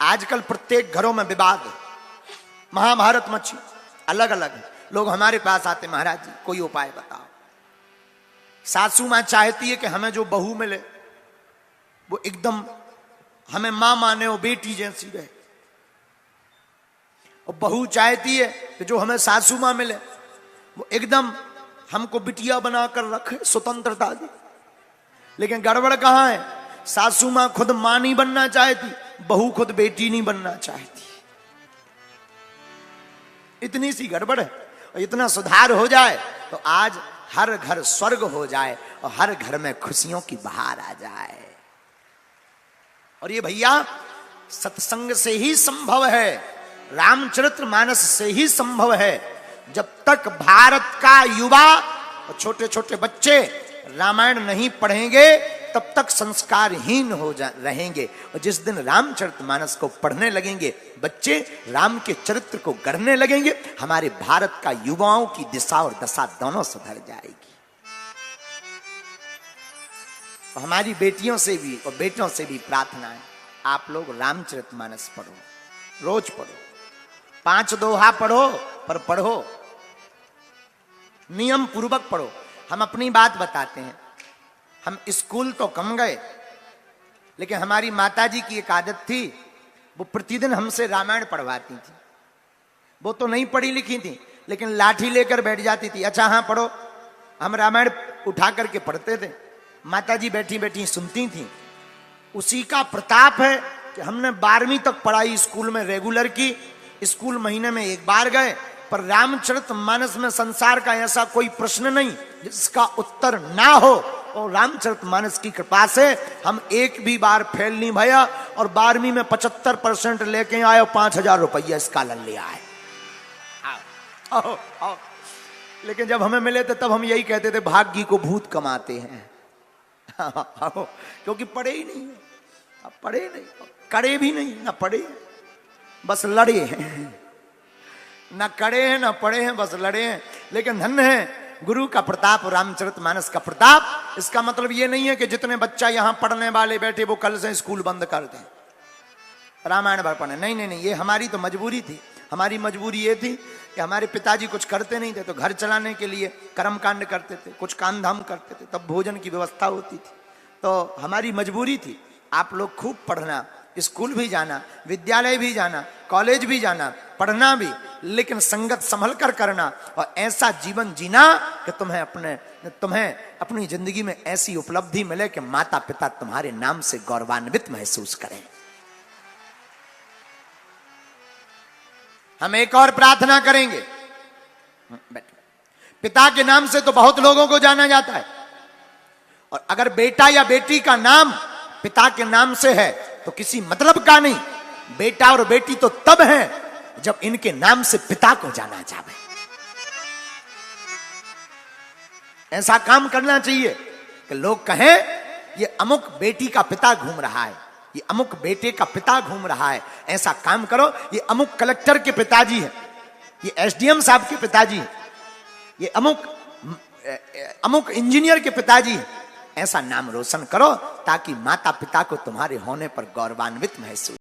आजकल प्रत्येक घरों में विवाद है, महाभारत मच्छी अलग अलग है। लोग हमारे पास आते, महाराज जी कोई उपाय बताओ। सासू मां चाहती है कि हमें जो बहू मिले वो एकदम हमें मां माने, वो बेटी जैसी रहे, और बहू चाहती है कि जो हमें सासू मां मिले वो एकदम हमको बिटिया बनाकर रखे, स्वतंत्रता दी। लेकिन गड़बड़ कहां है? सासू मां खुद मां नहीं बनना चाहती, बहू खुद बेटी नहीं बनना चाहती। इतनी सी गड़बड़ है। और इतना सुधार हो जाए तो आज हर घर स्वर्ग हो जाए और हर घर में खुशियों की बहार आ जाए। और ये भैया सत्संग से ही संभव है, रामचरितमानस से ही संभव है। जब तक भारत का युवा और छोटे छोटे बच्चे रामायण नहीं पढ़ेंगे तब तक संस्कारहीन हो रहेंगे। और जिस दिन रामचरितमानस को पढ़ने लगेंगे बच्चे, राम के चरित्र को गढ़ने लगेंगे, हमारे भारत का युवाओं की दिशा और दशा दोनों सुधर जाएगी। तो हमारी बेटियों से भी और बेटों से भी प्रार्थना है, आप लोग रामचरितमानस पढ़ो, रोज पढ़ो, 5 दोहा पढ़ो, पर पढ़ो नियम पूर्वक पढ़ो। हम अपनी बात बताते हैं, हम स्कूल तो कम गए, लेकिन हमारी माताजी की एक आदत थी, वो प्रतिदिन हमसे रामायण पढ़वाती थी। वो तो नहीं पढ़ी लिखी थी, लेकिन लाठी लेकर बैठ जाती थी, अच्छा हाँ पढ़ो। हम रामायण उठा करके पढ़ते थे, माताजी बैठी बैठी सुनती थी। उसी का प्रताप है कि हमने 12वीं तक पढ़ाई स्कूल में रेगुलर की। स्कूल महीने में 1 बार गए, पर रामचरितमानस में संसार का ऐसा कोई प्रश्न नहीं जिसका उत्तर ना हो। और रामचरितमानस की कृपा से हम एक भी बार फेल नहीं भया, और 12वीं में 75% लेके आए और 5000 रुपया स्कॉलर ले आए। आओ। लेकिन जब हमें मिले थे तब हम यही कहते थे, भाग्य को भूत कमाते हैं। क्योंकि पढ़े ही नहीं, पढ़े नहीं, करे भी नहीं, ना पढ़े, बस लड़े हैं। ना कड़े हैं ना पढ़े हैं, बस लड़े हैं। लेकिन धन्य है गुरु का प्रताप, रामचरितमानस का प्रताप। इसका मतलब ये नहीं है कि जितने बच्चा यहां पढ़ने वाले बैठे वो कल से स्कूल बंद कर दें, रामायण भर पढ़े। नहीं नहीं नहीं, ये हमारी तो मजबूरी थी। हमारी मजबूरी ये थी कि हमारे पिताजी कुछ करते नहीं थे, तो घर चलाने के लिए कर्मकांड करते थे, कुछ काम धाम करते थे, तब भोजन की व्यवस्था होती थी। तो हमारी मजबूरी थी। आप लोग खूब पढ़ना, स्कूल भी जाना, विद्यालय भी जाना, कॉलेज भी जाना, पढ़ना भी, लेकिन संगत संभल कर करना, और ऐसा जीवन जीना कि तुम्हें अपनी जिंदगी में ऐसी उपलब्धि मिले कि माता पिता तुम्हारे नाम से गौरवान्वित महसूस करें। हम एक और प्रार्थना करेंगे। पिता के नाम से तो बहुत लोगों को जाना जाता है, और अगर बेटा या बेटी का नाम पिता के नाम से है तो किसी मतलब का नहीं। बेटा और बेटी तो तब है जब इनके नाम से पिता को जाना जाए। ऐसा काम करना चाहिए कि लोग कहें ये अमुक बेटी का पिता घूम रहा है, ये अमुक बेटे का पिता घूम रहा है, ऐसा काम करो। ये अमुक कलेक्टर के पिताजी है, ये एसडीएम साहब के पिताजी है, ये अमुक इंजीनियर के पिताजी है। ऐसा नाम रोशन करो ताकि माता पिता को तुम्हारे होने पर गौरवान्वित महसूस